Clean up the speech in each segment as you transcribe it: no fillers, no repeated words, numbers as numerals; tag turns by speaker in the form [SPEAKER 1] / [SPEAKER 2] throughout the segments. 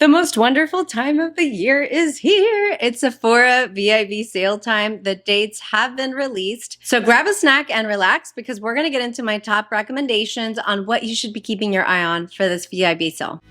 [SPEAKER 1] The most wonderful time of the year is here. It's Sephora VIB sale time. The dates have been released. So grab a snack and relax because we're going to get into my top recommendations on what you should be keeping your eye on for this VIB sale.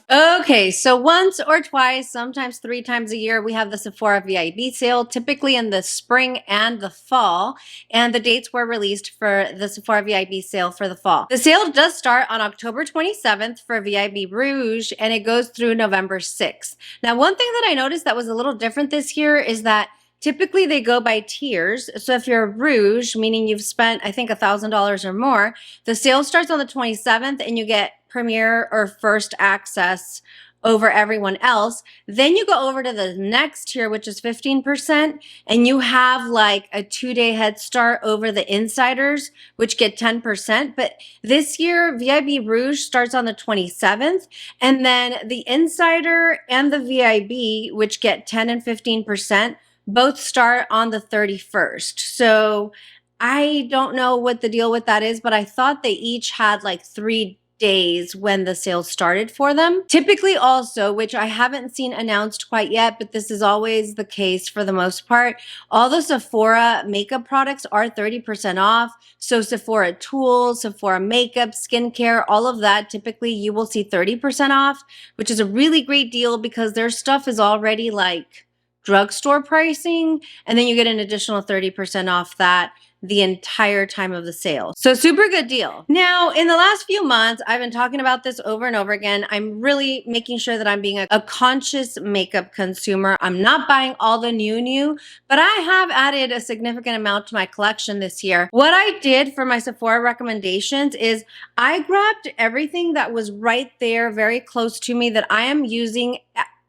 [SPEAKER 1] Okay, so once or twice, sometimes 3 times a year, we have the Sephora VIB sale, typically in the spring and the fall, and the dates were released for the Sephora VIB sale for the fall. The sale does start on October 27th for VIB Rouge, and it goes through November 6th. Now, one thing that I noticed that was a little different this year is that typically they go by tiers. So if you're Rouge, meaning you've spent, I think, $1,000 or more, the sale starts on the 27th and you get premier or first access over everyone else. Then you go over to the next tier, which is 15%, and you have like a 2-day head start over the insiders, which get 10%. But this year, VIB Rouge starts on the 27th, and then the insider and the VIB, which get 10 and 15%, both start on the 31st. So I don't know what the deal with that is, but I thought they each had like 3 days when the sale started for them. Typically also, which I haven't seen announced quite yet, but this is always the case for the most part, all the Sephora makeup products are 30% off. So Sephora tools, Sephora makeup, skincare, all of that, typically you will see 30% off, which is a really great deal because their stuff is already like drugstore pricing, and then you get an additional 30% off that the entire time of the sale. So super good deal. Now, in the last few months, I've been talking about this over and over again. I'm really making sure that I'm being a conscious makeup consumer. I'm not buying all the new, but I have added a significant amount to my collection this year. What I did for my Sephora recommendations is I grabbed everything that was right there, very close to me, that I am using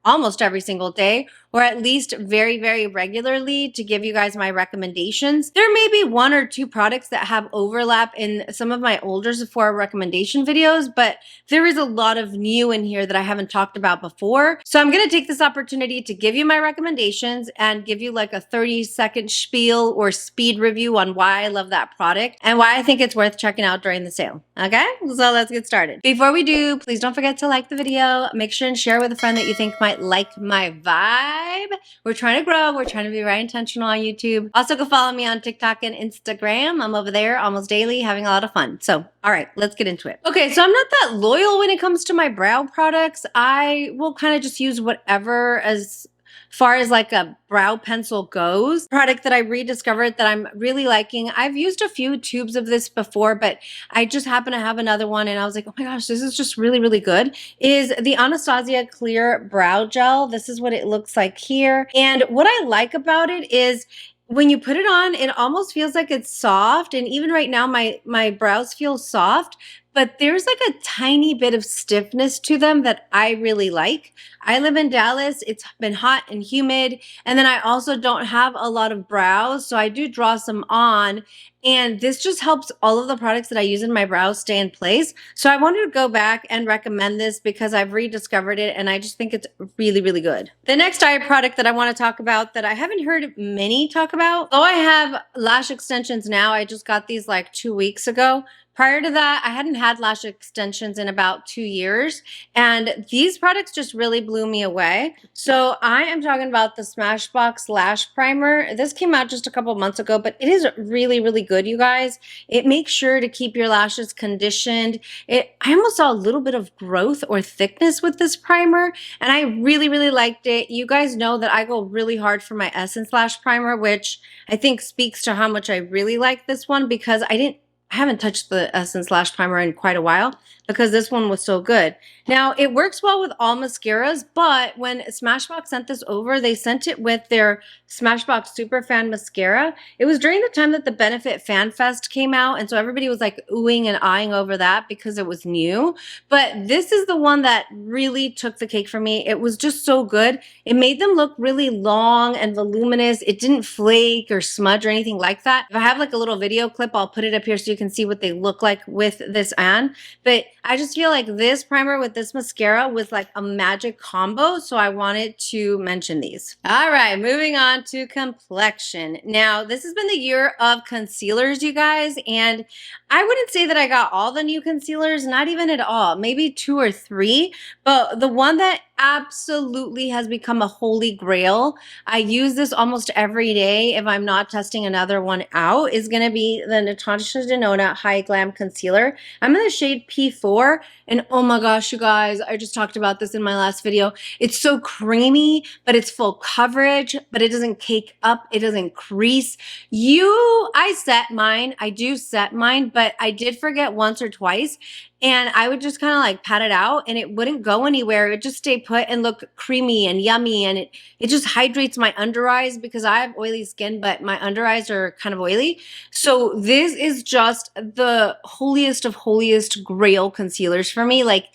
[SPEAKER 1] almost every single day, or at least very, very regularly, to give you guys my recommendations. There may be 1 or 2 products that have overlap in some of my older Sephora recommendation videos, but there is a lot of new in here that I haven't talked about before. So I'm gonna take this opportunity to give you my recommendations and give you like a 30-second spiel or speed review on why I love that product and why I think it's worth checking out during the sale. Okay, so let's get started. Before we do, please don't forget to like the video. Make sure and share with a friend that you think might like my vibe. We're trying to grow. We're trying to be very intentional on YouTube. Also, go follow me on TikTok and Instagram. I'm over there almost daily having a lot of fun. So, all right, let's get into it. Okay, so I'm not that loyal when it comes to my brow products. I will kind of just use whatever as far as like a brow pencil goes. Product that I rediscovered that I'm really liking. I've used a few tubes of this before, but I just happen to have another one and I was like, oh my gosh, this is just really, really good, is the Anastasia Clear Brow Gel. This is what it looks like here. And what I like about it is when you put it on, it almost feels like it's soft. And even right now, my brows feel soft, but there's like a tiny bit of stiffness to them that I really like. I live in Dallas. It's been hot and humid. And then I also don't have a lot of brows, so I do draw some on. And this just helps all of the products that I use in my brows stay in place. So I wanted to go back and recommend this because I've rediscovered it and I just think it's really, really good. The next eye product that I want to talk about that I haven't heard many talk about, though I have lash extensions now, I just got these like 2 weeks ago. Prior to that, I hadn't had lash extensions in about 2 years, and these products just really blew me away. So I am talking about the Smashbox Lash Primer. This came out just a couple months ago, but it is really, really good, you guys. It makes sure to keep your lashes conditioned. I almost saw a little bit of growth or thickness with this primer, and I really, really liked it. You guys know that I go really hard for my Essence Lash Primer, which I think speaks to how much I really like this one because I haven't touched the Essence Lash Primer in quite a while because this one was so good. Now, it works well with all mascaras, but when Smashbox sent this over, they sent it with their Smashbox Super Fan Mascara. It was during the time that the Benefit Fan Fest came out, and so everybody was like oohing and eyeing over that because it was new. But this is the one that really took the cake for me. It was just so good. It made them look really long and voluminous. It didn't flake or smudge or anything like that. If I have like a little video clip, I'll put it up here so you you can see what they look like with this on. But I just feel like this primer with this mascara was like a magic combo, so I wanted to mention these. All right, moving on to complexion. Now, this has been the year of concealers, you guys, and I wouldn't say that I got all the new concealers, not even at all, maybe 2 or 3, but the one that absolutely has become a holy grail, I use this almost every day if I'm not testing another one out, is going to be the Natasha Denona High Glam Concealer. I'm in the shade P4, and oh my gosh, you guys, I just talked about this in my last video. It's so creamy, but it's full coverage, but it doesn't cake up, it doesn't crease. I set mine, I do set mine, but I did forget once or twice, and I would just kind of like pat it out and it wouldn't go anywhere. It would just stay put and look creamy and yummy. And it just hydrates my under eyes because I have oily skin, but my under eyes are kind of oily. So this is just the holiest of holiest grail concealers for me. Like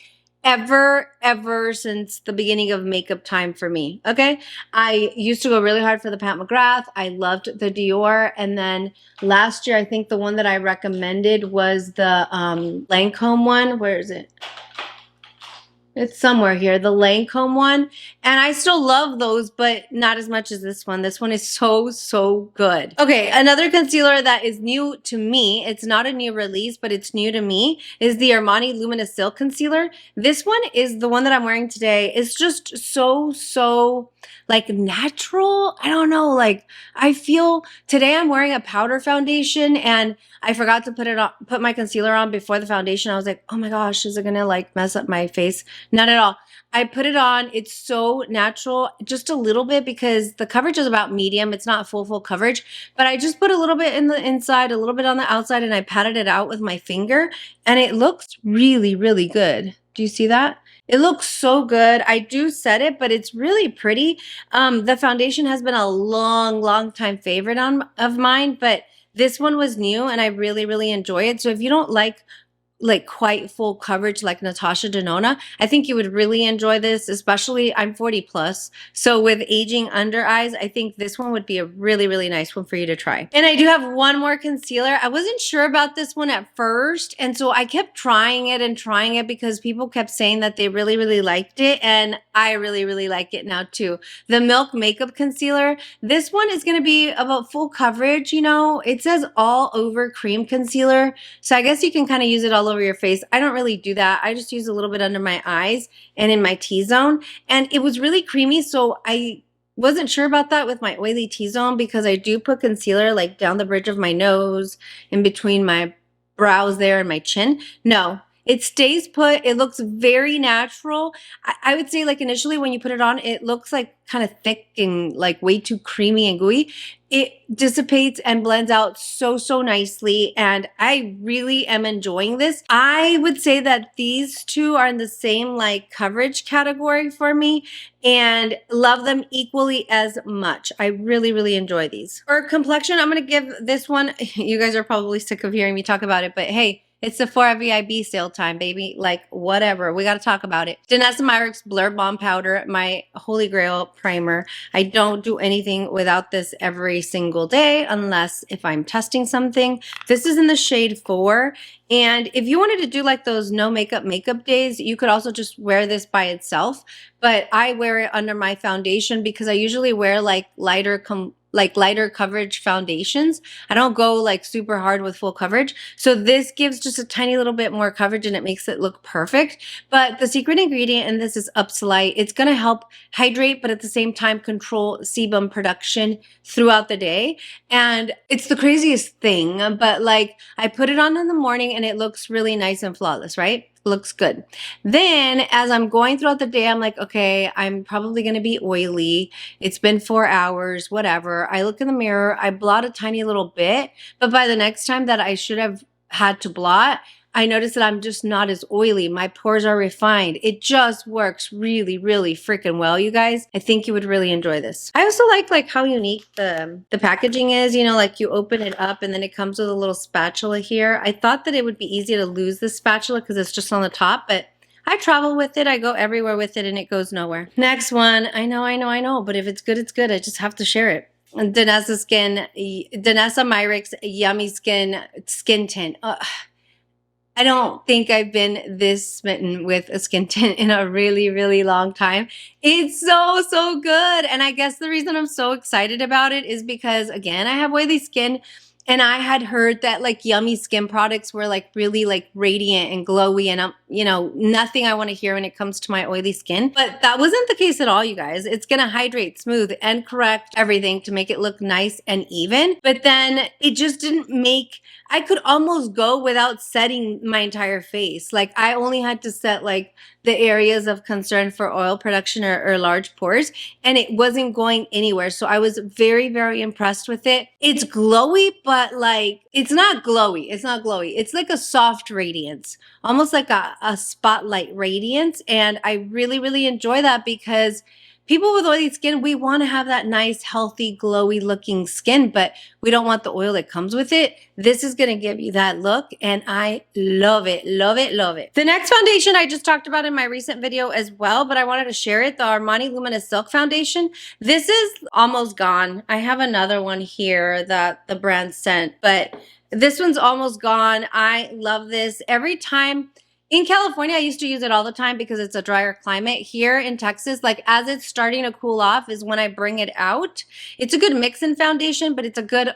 [SPEAKER 1] ever since the beginning of makeup time for me. Okay. I used to go really hard for the Pat McGrath. I loved the Dior. And then last year, I think the one that I recommended was the Lancome one. Where is it? It's somewhere here, the Lancome one. And I still love those, but not as much as this one. This one is so good. Okay, another concealer that is new to me, it's not a new release, but it's new to me, is the Armani Luminous Silk Concealer. This one is the one that I'm wearing today. It's just so like natural. I don't know, like I feel today I'm wearing a powder foundation and I forgot to put my concealer on before the foundation. I was like, oh my gosh, is it gonna like mess up my face? Not at all. I put it on. It's so natural, just a little bit because the coverage is about medium. It's not full coverage, but I just put a little bit in the inside, a little bit on the outside, and I patted it out with my finger, and it looks really good. Do you see that? It looks so good. I do set it, but it's really pretty. The foundation has been a long time favorite of mine, but this one was new and I really enjoy it. So if you don't like quite full coverage like Natasha Denona, I think you would really enjoy this, especially I'm 40 plus. So with aging under eyes, I think this one would be a really nice one for you to try. And I do have one more concealer. I wasn't sure about this one at first. And so I kept trying it because people kept saying that they really liked it. And I really like it now too. The Milk Makeup Concealer. This one is going to be about full coverage. You know, it says all over cream concealer. So I guess you can kind of use it all over your face. I don't really do that. I just use a little bit under my eyes and in my T-zone. And it was really creamy, so I wasn't sure about that with my oily T-zone because I do put concealer like down the bridge of my nose, in between my brows there and my chin. No, it stays put. It looks very natural. I would say like initially when you put it on, it looks like kind of thick and like way too creamy and gooey. It dissipates and blends out so nicely, and I really am enjoying this. I would say that these two are in the same like coverage category for me and love them equally as much. I really enjoy these. For complexion, I'm going to give this one, you guys are probably sick of hearing me talk about it, but hey, it's Sephora VIB sale time, baby. Like, whatever. We got to talk about it. Danessa Myricks Blur Bomb Powder, my holy grail primer. I don't do anything without this every single day unless if I'm testing something. This is in the shade 4. And if you wanted to do like those no makeup days, you could also just wear this by itself. But I wear it under my foundation because I usually wear like lighter coverage foundations. I don't go like super hard with full coverage. So this gives just a tiny little bit more coverage and it makes it look perfect. But the secret ingredient in this is Upsolite. It's going to help hydrate, but at the same time control sebum production throughout the day. And it's the craziest thing, but like I put it on in the morning and it looks really nice and flawless, right? Looks good. Then as I'm going throughout the day, I'm like, okay, I'm probably going to be oily. It's been 4 hours, whatever. I look in the mirror, I blot a tiny little bit, but by the next time that I should have had to blot, I notice that I'm just not as oily. My pores are refined. It just works really freaking well, you guys. I think you would really enjoy this. I also like how unique the packaging is. You know, like you open it up and then it comes with a little spatula here. I thought that it would be easy to lose this spatula because it's just on the top, but I travel with it. I go everywhere with it and it goes nowhere. Next one. I know, but if it's good, it's good. I just have to share it. Danessa Myricks Yummy Skin Tint. I don't think I've been this smitten with a skin tint in a really, really long time. It's so, so good. And I guess the reason I'm so excited about it is because, again, I have oily skin. And I had heard that like Yummy skin products were like really like radiant and glowy, and you know, nothing I want to hear when it comes to my oily skin. But that wasn't the case at all, you guys. It's going to hydrate, smooth, and correct everything to make it look nice and even. But then it just didn't make, I could almost go without setting my entire face. Like I only had to set like the areas of concern for oil production or large pores, and it wasn't going anywhere. So I was very, very impressed with it. It's glowy, but like, it's not glowy. It's not glowy. It's like a soft radiance, almost like a spotlight radiance. And I really, really enjoy that because people with oily skin, we want to have that nice, healthy, glowy looking skin, but we don't want the oil that comes with it. This is going to give you that look, and I love it, love it, love it. The next foundation I just talked about in my recent video as well, but I wanted to share it, the Armani Luminous Silk Foundation. This is almost gone. I have another one here that the brand sent, but this one's almost gone. I love this. Every time in California, I used to use it all the time because it's a drier climate. Here in Texas, like as it's starting to cool off is when I bring it out. It's a good mix-in foundation, but it's a good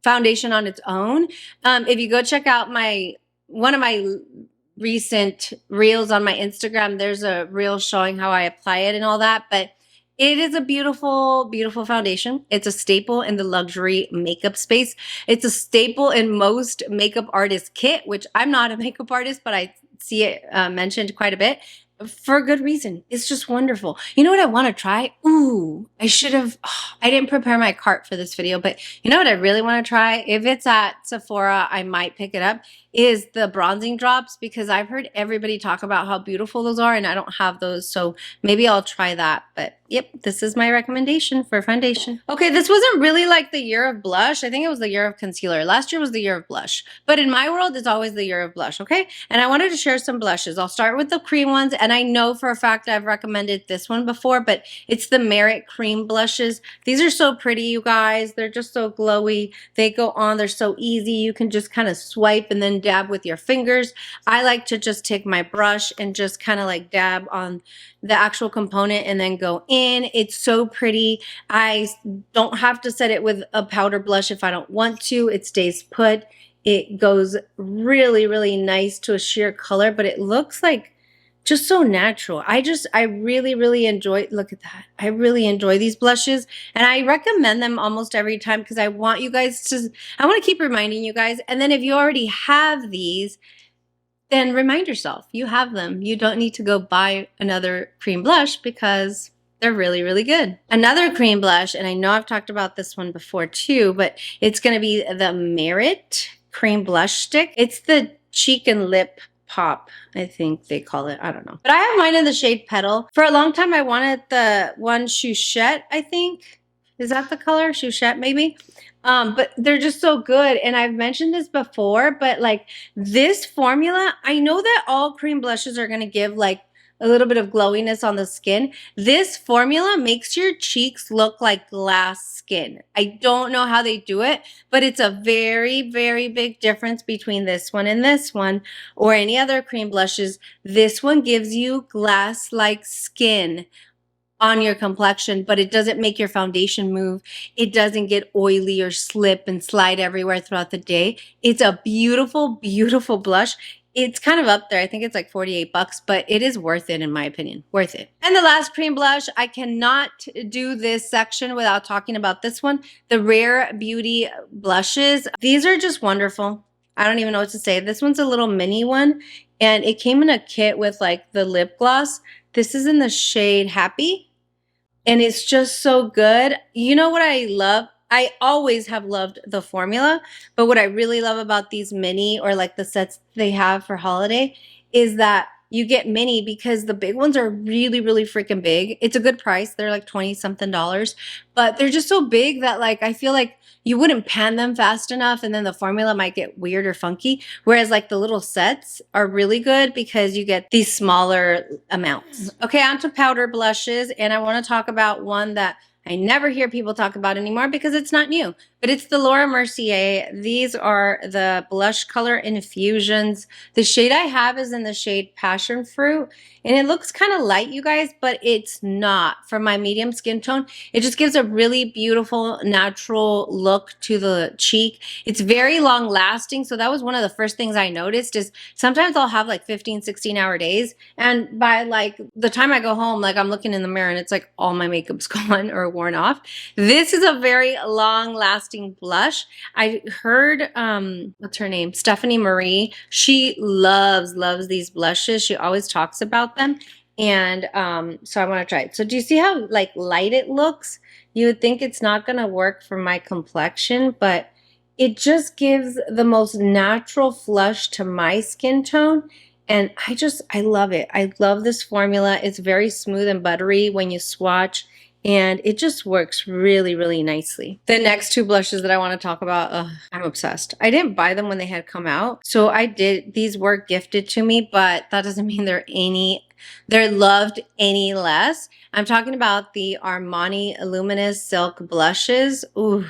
[SPEAKER 1] foundation on its own. If you go check out one of my recent reels on my Instagram, there's a reel showing how I apply it and all that. But it is a beautiful, beautiful foundation. It's a staple in the luxury makeup space. It's a staple in most makeup artist kit, which I'm not a makeup artist, but I see it mentioned quite a bit for a good reason. It's just wonderful. You know what I want to try? Ooh, I didn't prepare my cart for this video, but you know what I really want to try? If it's at Sephora, I might pick it up, is the bronzing drops, because I've heard everybody talk about how beautiful those are and I don't have those. So maybe I'll try that. But yep, this is my recommendation for foundation. Okay, this wasn't really like the year of blush. I think it was the year of concealer. Last year was the year of blush. But in my world, it's always the year of blush, okay? And I wanted to share some blushes. I'll start with the cream ones. And I know for a fact I've recommended this one before, but it's the Myricks cream blushes. These are so pretty, you guys. They're just so glowy. They go on. They're so easy. You can just kind of swipe and then dab with your fingers. I like to just take my brush and just kind of like dab on the actual component and then go in. It's so pretty. I don't have to set it with a powder blush if I don't want to. It stays put. It goes really, really nice to a sheer color, but it looks like just so natural. I really, really enjoy, look at that. I really enjoy these blushes, and I recommend them almost every time because I want to keep reminding you guys. And then if you already have these, then remind yourself you have them. You don't need to go buy another cream blush because they're really, really good. Another cream blush, and I know I've talked about this one before too, but it's going to be the Merit cream blush stick. It's the cheek and lip pop, I think they call it. I don't know. But I have mine in the shade Petal. For a long time, I wanted the one Chouchette, I think. Is that the color? Chouchette, maybe? But they're just so good. And I've mentioned this before, but like this formula, I know that all cream blushes are going to give like a little bit of glowiness on the skin. This formula makes your cheeks look like glass skin. I don't know how they do it, but it's a very, very big difference between this one and this one or any other cream blushes. This one gives you glass-like skin on your complexion, but it doesn't make your foundation move. It doesn't get oily or slip and slide everywhere throughout the day. It's a beautiful, beautiful blush. It's kind of up there. I think it's like 48 bucks, but it is worth it in my opinion. Worth it. And the last cream blush, I cannot do this section without talking about this one. The Rare Beauty blushes. These are just wonderful. I don't even know what to say. This one's a little mini one, and it came in a kit with like the lip gloss. This is in the shade Happy. And it's just so good. You know what I love? I always have loved the formula, but what I really love about these mini or like the sets they have for holiday is that you get mini because the big ones are really, really freaking big. It's a good price. They're like 20 something dollars, but they're just so big that like, I feel like you wouldn't pan them fast enough and then the formula might get weird or funky. Whereas like the little sets are really good because you get these smaller amounts. Okay, on to powder blushes. And I want to talk about one that I never hear people talk about anymore because it's not new, but it's the Laura Mercier. These are the blush color infusions. The shade I have is in the shade Passion Fruit, and it looks kind of light, you guys, but it's not. For my medium skin tone, it just gives a really beautiful, natural look to the cheek. It's very long lasting, so that was one of the first things I noticed is sometimes I'll have like 15, 16-hour days, and by like the time I go home, like I'm looking in the mirror and it's like all my makeup's gone or worn off. This is a very long lasting blush. I heard what's her name, Stephanie Marie, she loves these blushes. She always talks about them, and so I want to try it. So do you see how like light it looks? You would think it's not gonna work for my complexion, but it just gives the most natural flush to my skin tone. And I love it. I love this formula. It's very smooth and buttery when you swatch, and it just works really, really nicely. The next two blushes that I want to talk about, I'm obsessed. I didn't buy them when they had come out, so I did. These were gifted to me, but that doesn't mean they're loved any less. I'm talking about the Armani Luminous Silk Blushes. Ooh.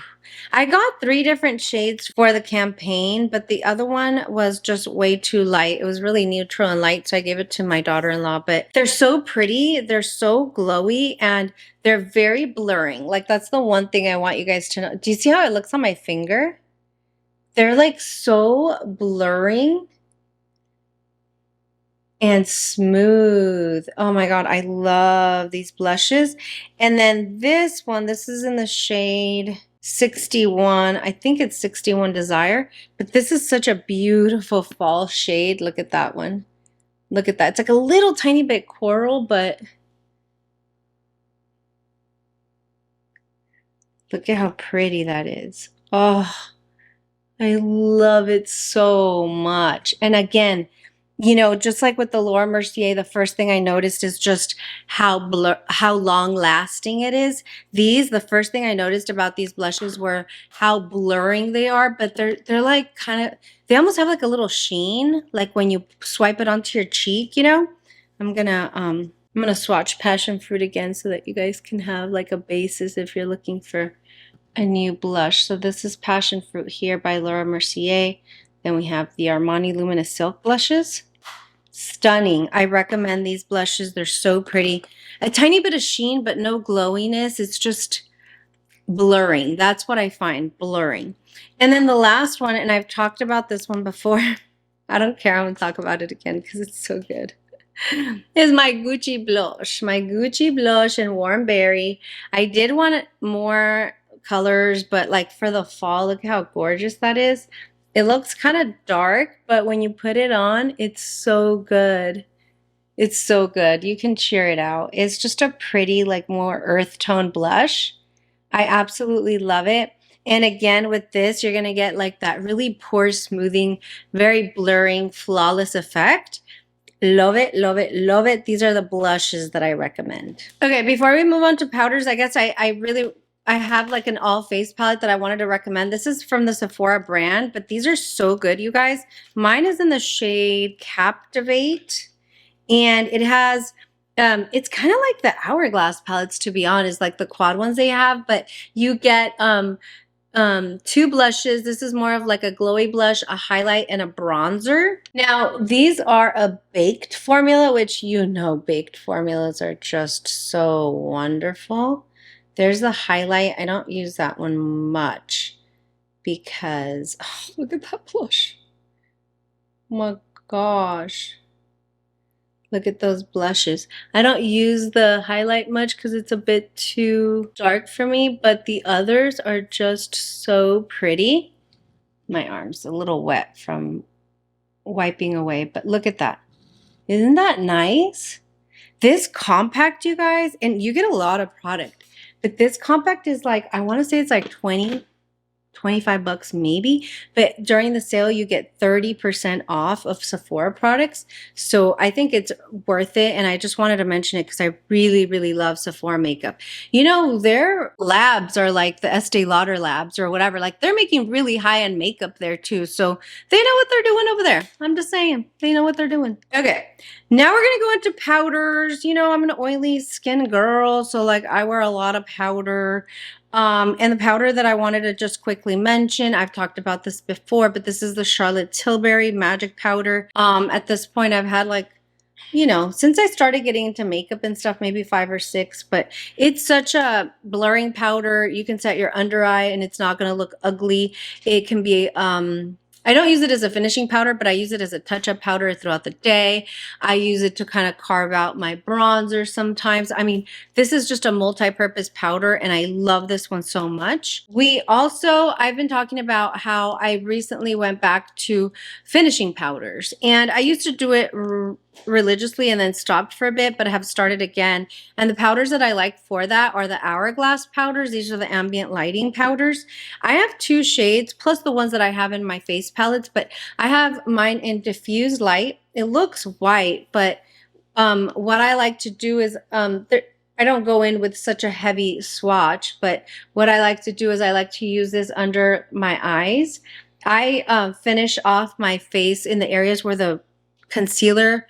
[SPEAKER 1] I got 3 different shades for the campaign, but the other one was just way too light. It was really neutral and light, so I gave it to my daughter-in-law. But they're so pretty, they're so glowy, and they're very blurring. Like, that's the one thing I want you guys to know. Do you see how it looks on my finger? They're like so blurring and smooth. Oh my God, I love these blushes. And then this one, this is in the shade 61. I think it's 61 Desire, but this is such a beautiful fall shade. Look at that one. Look at that. It's like a little tiny bit coral, but look at how pretty that is. Oh, I love it so much. And again, you know, just like with the Laura Mercier, the first thing I noticed is just how long lasting it is. The first thing I noticed about these blushes were how blurring they are, but they're like they almost have like a little sheen, like when you swipe it onto your cheek, you know? I'm gonna swatch Passion Fruit again so that you guys can have like a basis if you're looking for a new blush. So this is Passion Fruit here by Laura Mercier. Then we have the Armani Luminous Silk blushes. Stunning. I recommend these blushes. They're so pretty. A tiny bit of sheen, but no glowiness. It's just blurring. That's what I find, blurring. And then the last one, and I've talked about this one before. I don't care. I'm going to talk about it again because it's so good. Is my Gucci blush. My Gucci blush in Warm Berry. I did want more colors, but like for the fall, look how gorgeous that is. It looks kind of dark, but when you put it on, it's so good. It's so good. You can cheer it out. It's just a pretty, like more earth tone blush. I absolutely love it. And again, with this, you're going to get like that really pore smoothing, very blurring, flawless effect. Love it, love it, love it. These are the blushes that I recommend. Okay, before we move on to powders, I guess I have like an all face palette that I wanted to recommend. This is from the Sephora brand, but these are so good, you guys. Mine is in the shade Captivate, and it has, it's kind of like the Hourglass palettes, to be honest, like the quad ones they have, but you get 2 blushes. This is more of like a glowy blush, a highlight, and a bronzer. Now, these are a baked formula, which you know baked formulas are just so wonderful. There's the highlight. I don't use that one much because, oh, look at that blush. Oh my gosh. Look at those blushes. I don't use the highlight much because it's a bit too dark for me, but the others are just so pretty. My arm's a little wet from wiping away, but look at that. Isn't that nice? This compact, you guys, and you get a lot of product. But this compact is like, I want to say it's like 20. $25 maybe, but during the sale you get 30% off of Sephora products. So I think it's worth it, and I just wanted to mention it because I really love Sephora makeup. You know, their labs are like the Estee Lauder labs or whatever. Like, they're making really high-end makeup there too, so they know what they're doing over there. I'm just saying, they know what they're doing. Okay, now we're gonna go into powders. You know, I'm an oily skin girl, so like I wear a lot of powder. And the powder that I wanted to just quickly mention, I've talked about this before, but this is the Charlotte Tilbury Magic Powder. At this point, I've had like, you know, since I started getting into makeup and stuff, maybe 5 or 6, but it's such a blurring powder. You can set your under eye and it's not going to look ugly. It can be, I don't use it as a finishing powder, but I use it as a touch-up powder throughout the day. I use it to kind of carve out my bronzer sometimes. I mean, this is just a multi-purpose powder, and I love this one so much. I've been talking about how I recently went back to finishing powders, and I used to do it religiously and then stopped for a bit, but I have started again. And the powders that I like for that are the Hourglass powders. These are the ambient lighting powders. I have 2 shades plus the ones that I have in my face palettes, but I have mine in diffused light. It looks white, but what I like to do is I don't go in with such a heavy swatch, but what I like to do is I like to use this under my eyes. I finish off my face in the areas where the concealer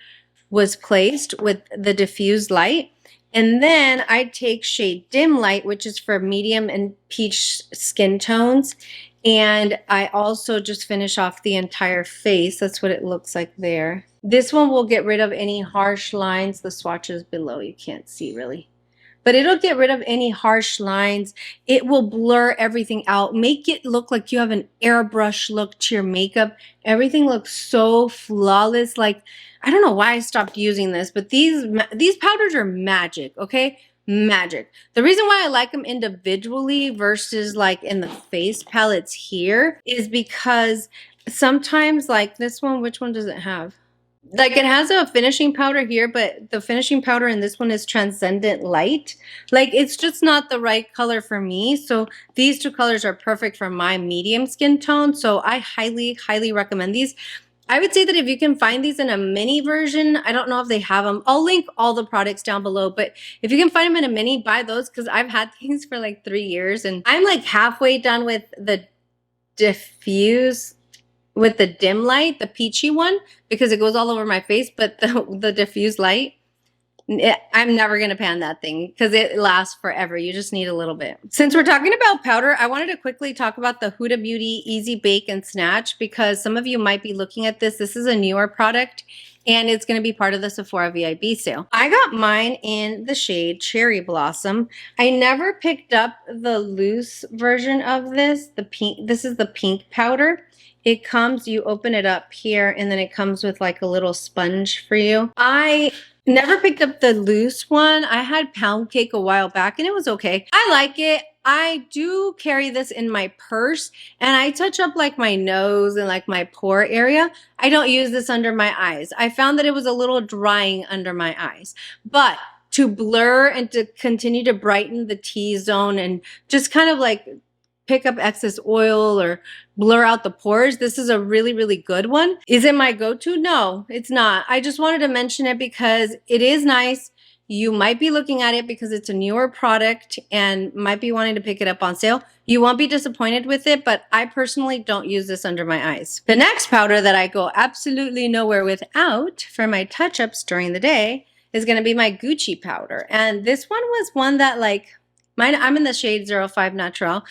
[SPEAKER 1] was placed with the diffused light. And then I take shade Dim Light, which is for medium and peach skin tones. And I also just finish off the entire face. That's what it looks like there. This one will get rid of any harsh lines. The swatch is below, you can't see really. But it'll get rid of any harsh lines. It will blur everything out. Make it look like you have an airbrush look to your makeup. Everything looks so flawless. Like, I don't know why I stopped using this, but these powders are magic, okay? Magic. The reason why I like them individually versus like in the face palettes here is because sometimes like this one, which one does it have? Like, it has a finishing powder here, but the finishing powder in this one is transcendent light. Like, it's just not the right color for me. So these 2 colors are perfect for my medium skin tone. So I highly recommend these. I would say that if you can find these in a mini version, I don't know if they have them. I'll link all the products down below, but if you can find them in a mini, buy those, because I've had these for like 3 years and I'm like halfway done with the diffuse with the dim light, the peachy one, because it goes all over my face, but the diffused light, I'm never going to pan that thing because it lasts forever. You just need a little bit. Since we're talking about powder, I wanted to quickly talk about the Huda Beauty Easy Bake and Snatch, because some of you might be looking at this. This is a newer product and it's going to be part of the Sephora VIB sale. I got mine in the shade Cherry Blossom. I never picked up the loose version of this, the pink. This is the pink powder. It comes, you open it up here, and then it comes with like a little sponge for you. I never picked up the loose one. I had Pound Cake a while back and it was okay. I like it. I do carry this in my purse and I touch up like my nose and like my pore area. I don't use this under my eyes. I found that it was a little drying under my eyes, but to blur and to continue to brighten the T-zone and just kind of like pick up excess oil or blur out the pores, this is a really good one. Is it my go-to? No, it's not. I just wanted to mention it because it is nice. You might be looking at it because it's a newer product and might be wanting to pick it up on sale. You won't be disappointed with it, but I personally don't use this under my eyes. The next powder that I go absolutely nowhere without for my touch-ups during the day is going to be my Gucci powder. And this one was one that like, I'm in the shade 05 Natural.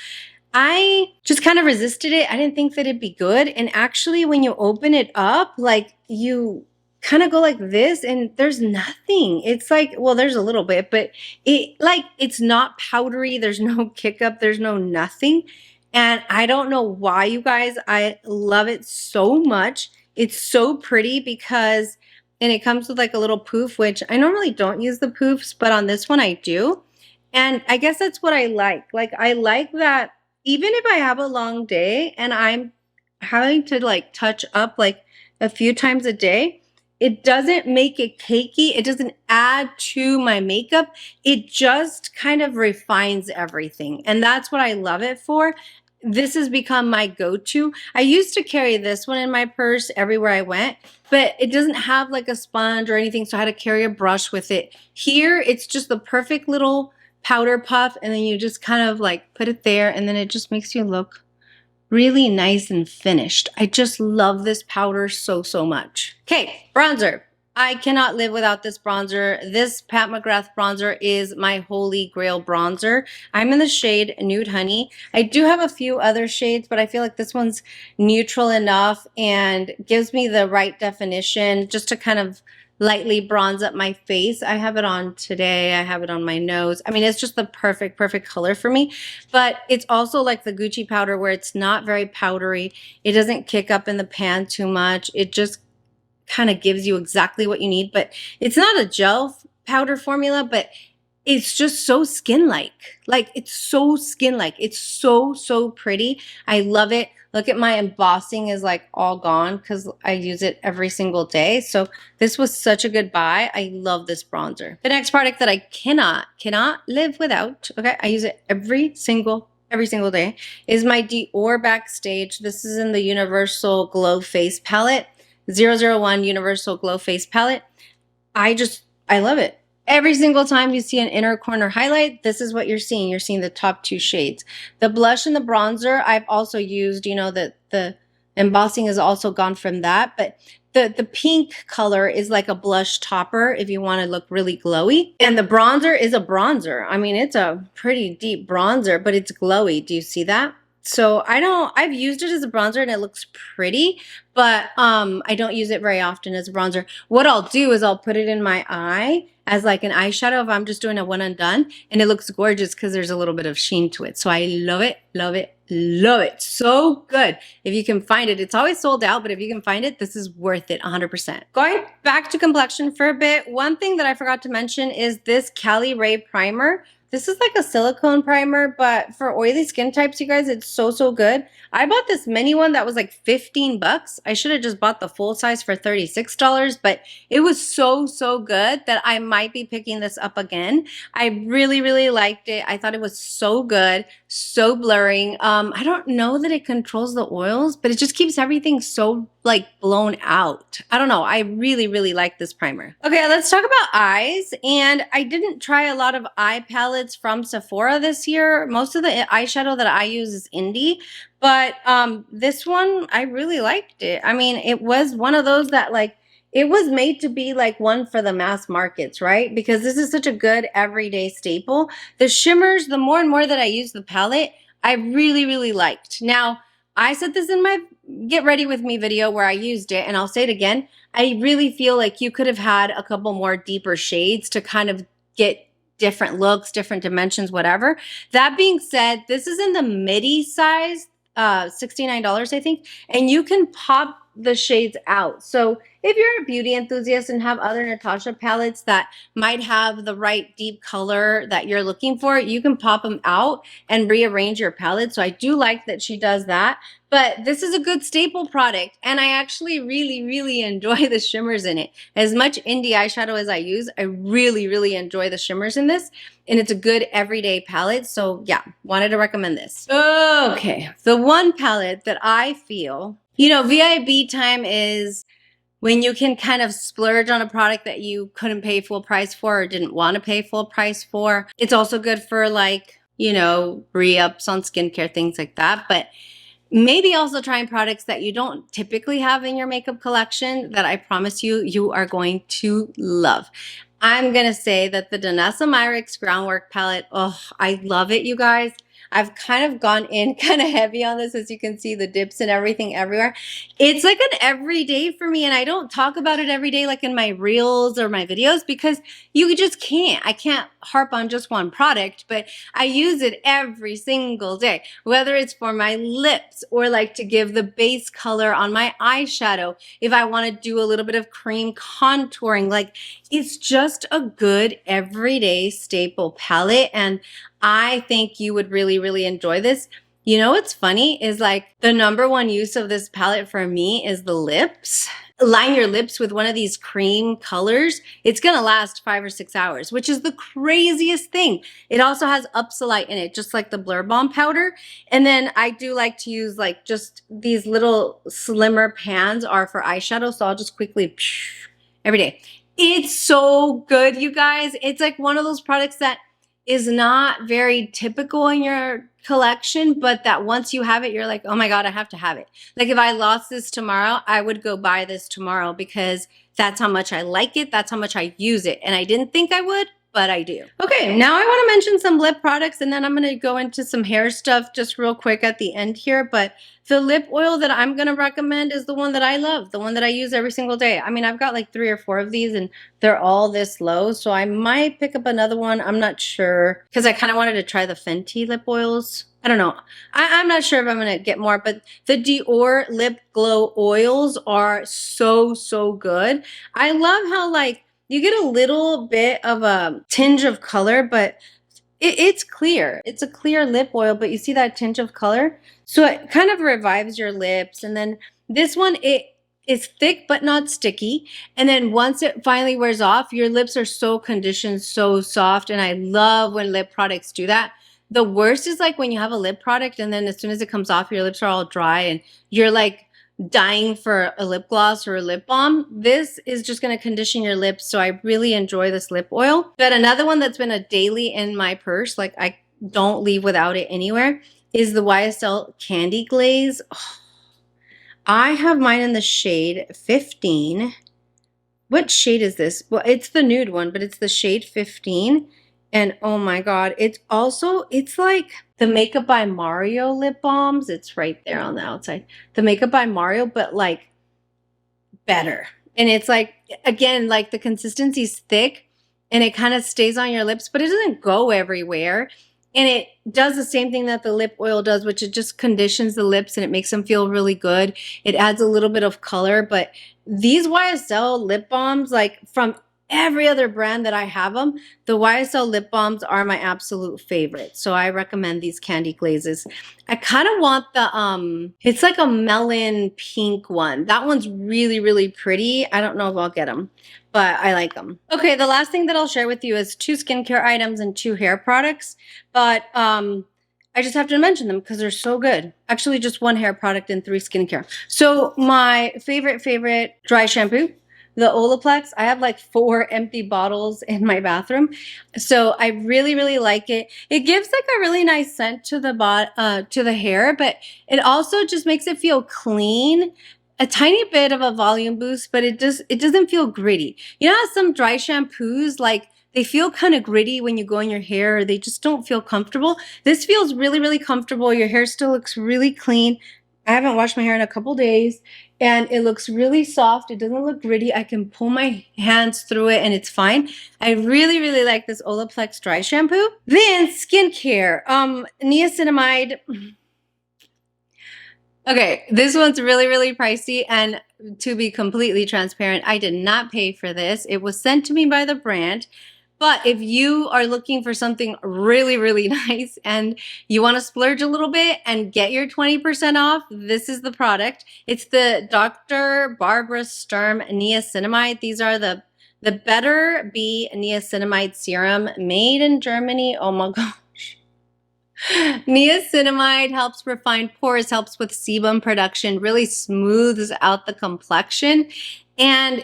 [SPEAKER 1] I just kind of resisted it. I didn't think that it'd be good. And actually, when you open it up, like you kind of go like this and there's nothing. It's like, well, there's a little bit, but it's not powdery. There's no kick up. There's no nothing. And I don't know why, you guys, I love it so much. It's so pretty because, and it comes with like a little poof, which I normally don't use the poofs, but on this one I do. And I guess that's what I like. Like, I like that even if I have a long day and I'm having to like touch up like a few times a day, it doesn't make it cakey. It doesn't add to my makeup. It just kind of refines everything. And that's what I love it for. this has become my go-to. I used to carry this one in my purse everywhere I went, but it doesn't have like a sponge or anything, so I had to carry a brush with it. Here, it's just the perfect little powder puff, and then you just kind of like put it there, and then it just makes you look really nice and finished. I just love this powder so, so much. Okay, bronzer. I cannot live without this bronzer. This Pat McGrath bronzer is my holy grail bronzer. I'm in the shade Nude Honey. I do have a few other shades, but I feel like this one's neutral enough and gives me the right definition just to kind of lightly bronze up my face. I have it on today. I have it on my nose. I mean, it's just the perfect, perfect color for me. But it's also like the Gucci powder where it's not very powdery. It doesn't kick up in the pan too much. It just kind of gives you exactly what you need. But it's not a gel powder formula, but it's just so skin-like. Like, it's so skin-like. It's so, so pretty. I love it. Look at my embossing is like all gone because I use it every single day. So this was such a good buy. I love this bronzer. The next product that I cannot live without, okay, I use it every single day, is my Dior Backstage. This is in the Universal Glow Face Palette, 001 Universal Glow Face Palette. I love it. Every single time you see an inner corner highlight, this is what you're seeing. You're seeing the top two shades. The blush and the bronzer, I've also used, you know, the embossing is also gone from that. But the pink color is like a blush topper if you want to look really glowy. And the bronzer is a bronzer. I mean, it's a pretty deep bronzer, but it's glowy. Do you see that? So I've used it as a bronzer and it looks pretty, but I don't use it very often as a bronzer. What I'll do is I'll put it in my eye as like an eyeshadow if I'm just doing a one and done, and it looks gorgeous because there's a little bit of sheen to it. So I love it, love it, love it. So good. If you can find it, it's always sold out, but if you can find it, this is worth it 100%. Going back to complexion for a bit, one thing that I forgot to mention is this Cali Ray primer. This is like a silicone primer, but for oily skin types, you guys, it's so, so good. I bought this mini one that was like 15 bucks. I should have just bought the full size for $36, but it was so, so good that I might be picking this up again. I really, really liked it. I thought it was so good, so blurring. I don't know that it controls the oils, but it just keeps everything so like blown out. I don't know. I really, really like this primer. Okay, let's talk about eyes. And I didn't try a lot of eye palettes from Sephora this year. Most of the eyeshadow that I use is indie, but this one, I really liked it. I mean, it was one of those that like, it was made to be like one for the mass markets, right? Because this is such a good everyday staple. The shimmers, the more and more that I use the palette, I really, really liked. Now, I said this in my Get Ready With Me video where I used it, and I'll say it again. I really feel like you could have had a couple more deeper shades to kind of get different looks, different dimensions, whatever. That being said, this is in the midi size, $69, I think, and you can pop the shades out. So if you're a beauty enthusiast and have other Natasha palettes that might have the right deep color that you're looking for, you can pop them out and rearrange your palette. So I do like that she does that. But this is a good staple product, and I actually really, really enjoy the shimmers in it. As much indie eyeshadow as I use, I really, really enjoy the shimmers in this, and it's a good everyday palette. So yeah, wanted to recommend this. Okay, the one palette that I feel, you know, VIB time is when you can kind of splurge on a product that you couldn't pay full price for or didn't want to pay full price for. It's also good for like, you know, re-ups on skincare, things like that. But maybe also trying products that you don't typically have in your makeup collection that I promise you, you are going to love. I'm going to say that the Danessa Myricks Groundwork Palette, oh, I love it, you guys. I've kind of gone in kind of heavy on this, as you can see, the dips and everything everywhere. It's like an everyday for me, and I don't talk about it every day like in my reels or my videos because you just can't. I can't harp on just one product, but I use it every single day, whether it's for my lips or like to give the base color on my eyeshadow. If I want to do a little bit of cream contouring, like it's just a good everyday staple palette, and I think you would really, really enjoy this. You know what's funny is like the number one use of this palette for me is the lips. line your lips with one of these cream colors, it's gonna last 5 or 6 hours, which is the craziest thing. It also has Upsolite in it, just like the Blur Balm powder. And then I do like to use like just these little slimmer pans are for eyeshadow, so I'll just quickly every day. It's so good, you guys. It's like one of those products that is not very typical in your collection, but that once you have it, you're like, oh my God, I have to have it. Like if I lost this tomorrow, I would go buy this tomorrow because that's how much I like it. That's how much I use it. And I didn't think I would, but I do. Okay, now I want to mention some lip products and then I'm going to go into some hair stuff just real quick at the end here. But the lip oil that I'm going to recommend is the one that I love, the one that I use every single day. I mean, I've got like 3 or 4 of these and they're all this low. So I might pick up another one. I'm not sure because I kind of wanted to try the Fenty lip oils. I don't know. I'm not sure if I'm going to get more, but the Dior lip glow oils are so, so good. I love how like you get a little bit of a tinge of color, but it's clear. It's a clear lip oil, but you see that tinge of color? So it kind of revives your lips. And then this one, it is thick but not sticky. And then once it finally wears off, your lips are so conditioned, so soft. And I love when lip products do that. The worst is like when you have a lip product and then as soon as it comes off, your lips are all dry and you're like dying for a lip gloss or a lip balm. This is just going to condition your lips. So I really enjoy this lip oil. But another one that's been a daily in my purse, like I don't leave without it anywhere, is the YSL Candy Glaze. Oh, I have mine in the shade 15. What shade is this? Well, it's the nude one, but it's the shade 15. And oh my God, it's like the Makeup by Mario lip balms. It's right there on the outside. The Makeup by Mario, but like better. And it's like, again, like the consistency's thick and it kind of stays on your lips, but it doesn't go everywhere. And it does the same thing that the lip oil does, which it just conditions the lips and it makes them feel really good. It adds a little bit of color, but these YSL lip balms, like from every other brand that I have them, the YSL lip balms are my absolute favorite. So I recommend these Candy Glazes. I kind of want the, it's like a melon pink one. That one's really, really pretty. I don't know if I'll get them, but I like them. Okay, the last thing that I'll share with you is 2 skincare items and 2 hair products. But I just have to mention them because they're so good. Actually, just 1 hair product and 3 skincare. So my favorite dry shampoo, the Olaplex. I have like 4 empty bottles in my bathroom. So I really, really like it. It gives like a really nice scent to the hair, but it also just makes it feel clean. A tiny bit of a volume boost, but it doesn't feel gritty. You know how some dry shampoos, like they feel kind of gritty when you go in your hair, or they just don't feel comfortable. This feels really, really comfortable. Your hair still looks really clean. I haven't washed my hair in a couple days and it looks really soft. It doesn't look gritty. I can pull my hands through it and it's fine. I really, really like this Olaplex dry shampoo. Then skincare, niacinamide. Okay, this one's really, really pricey, and to be completely transparent, I did not pay for this. It was sent to me by the brand. But if you are looking for something really, really nice and you want to splurge a little bit and get your 20% off, this is the product. It's the Dr. Barbara Sturm Niacinamide. These are the Better Be Niacinamide Serum made in Germany. Oh my gosh. Niacinamide helps refine pores, helps with sebum production, really smooths out the complexion. And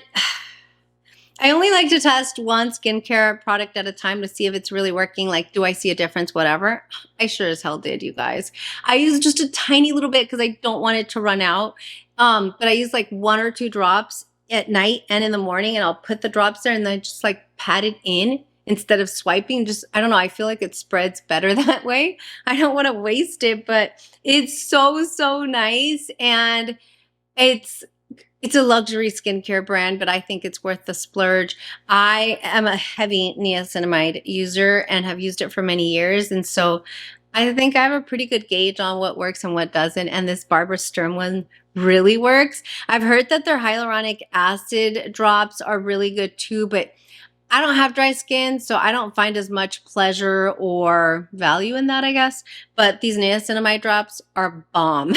[SPEAKER 1] I only like to test 1 skincare product at a time to see if it's really working. Like, do I see a difference? Whatever. I sure as hell did, you guys. I use just a tiny little bit because I don't want it to run out. But I use like 1 or 2 drops at night and in the morning, and I'll put the drops there and then just like pat it in instead of swiping. Just, I don't know. I feel like it spreads better that way. I don't want to waste it, but it's so, so nice. And it's a luxury skincare brand, but I think it's worth the splurge. I am a heavy niacinamide user and have used it for many years. And so I think I have a pretty good gauge on what works and what doesn't. And this Barbara Sturm one really works. I've heard that their hyaluronic acid drops are really good too, but I don't have dry skin, so I don't find as much pleasure or value in that, I guess. But these niacinamide drops are bomb.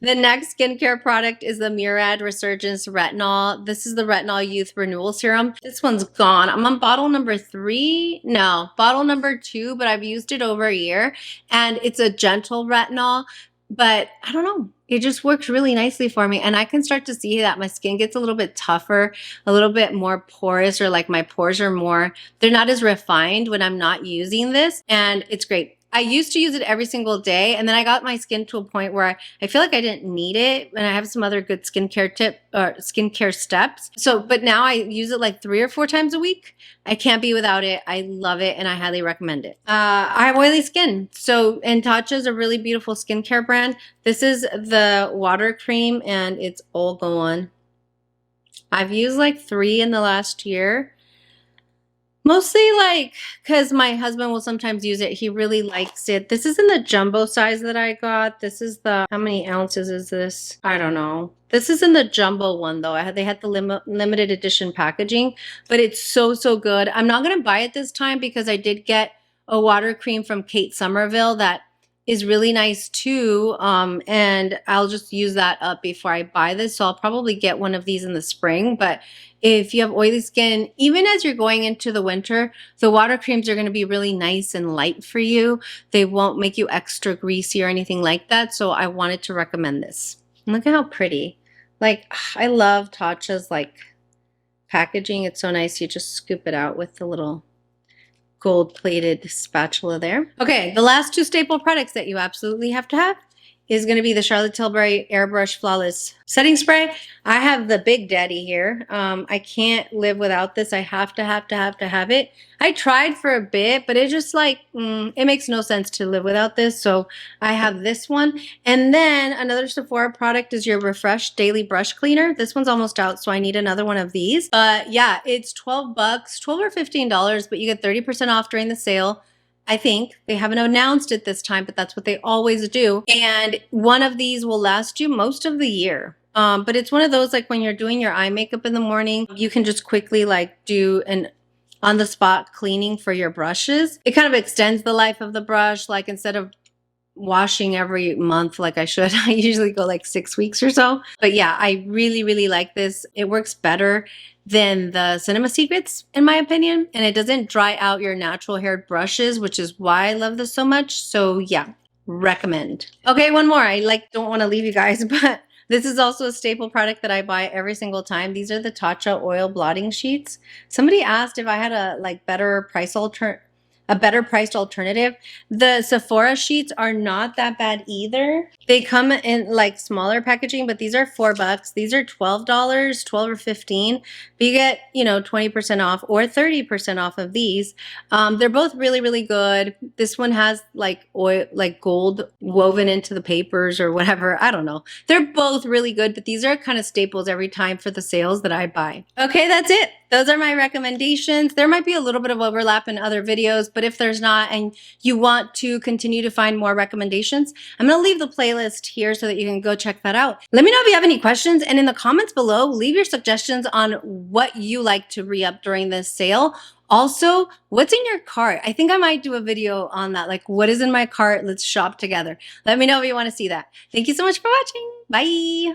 [SPEAKER 1] The next skincare product is the Murad Resurgence Retinol. This is the Retinol Youth Renewal Serum. This one's gone. I'm on bottle number 3. No, bottle number 2, but I've used it over a year. And it's a gentle retinol, but I don't know. It just works really nicely for me. And I can start to see that my skin gets a little bit tougher, a little bit more porous, or like my pores are more, they're not as refined when I'm not using this. And it's great. I used to use it every single day, and then I got my skin to a point where I feel like I didn't need it, and I have some other good skincare steps. So, but now I use it like 3 or 4 times a week. I can't be without it. I love it, and I highly recommend it. I have oily skin, so Tatcha is a really beautiful skincare brand. This is the water cream, and it's all gone. I've used like 3 in the last year. Mostly like, because my husband will sometimes use it. He really likes it. This is in the jumbo size that I got. This is the, how many ounces is this? I don't know. This is in the jumbo one though. They had the limited edition packaging, but it's so, so good. I'm not going to buy it this time because I did get a water cream from Kate Somerville that is really nice too. And I'll just use that up before I buy this. So I'll probably get one of these in the spring, but if you have oily skin, even as you're going into the winter, the water creams are going to be really nice and light for you. They won't make you extra greasy or anything like that. So I wanted to recommend this. And look at how pretty. Like, I love Tatcha's like packaging. It's so nice. You just scoop it out with the little gold-plated spatula there. Okay, the last 2 staple products that you absolutely have to have is going to be the Charlotte Tilbury Airbrush Flawless Setting Spray. I have the Big Daddy here. I can't live without this. I have to have it. I tried for a bit, but it just like, it makes no sense to live without this. So I have this one. And then another Sephora product is your Refresh Daily Brush Cleaner. This one's almost out, so I need another one of these. But yeah, it's 12 bucks, $12 or $15, but you get 30% off during the sale. I think they haven't announced it this time, but that's what they always do. And one of these will last you most of the year. But it's one of those, like when you're doing your eye makeup in the morning, you can just quickly like do an on-the-spot cleaning for your brushes. It kind of extends the life of the brush. Like instead of washing every month like I should, I usually go like 6 weeks or so. But yeah, I really, really like this. It works better than the Cinema Secrets, in my opinion. And it doesn't dry out your natural haired brushes, which is why I love this so much. So yeah, recommend. Okay, one more. I like don't want to leave you guys, but this is also a staple product that I buy every single time. These are the Tatcha oil blotting sheets. Somebody asked if I had a better priced alternative. The Sephora sheets are not that bad either. They come in like smaller packaging, but these are $4. These are $12, 12 or 15. But you get, 20% off or 30% off of these. They're both really, really good. This one has like oil, like gold woven into the papers or whatever. I don't know. They're both really good, but these are kind of staples every time for the sales that I buy. Okay, that's it. Those are my recommendations. There might be a little bit of overlap in other videos, but if there's not and you want to continue to find more recommendations, I'm going to leave the playlist here so that you can go check that out. Let me know if you have any questions, and in the comments below, leave your suggestions on what you like to re-up during this sale. Also, what's in your cart? I think I might do a video on that. Like, what is in my cart? Let's shop together. Let me know if you want to see that. Thank you so much for watching. Bye.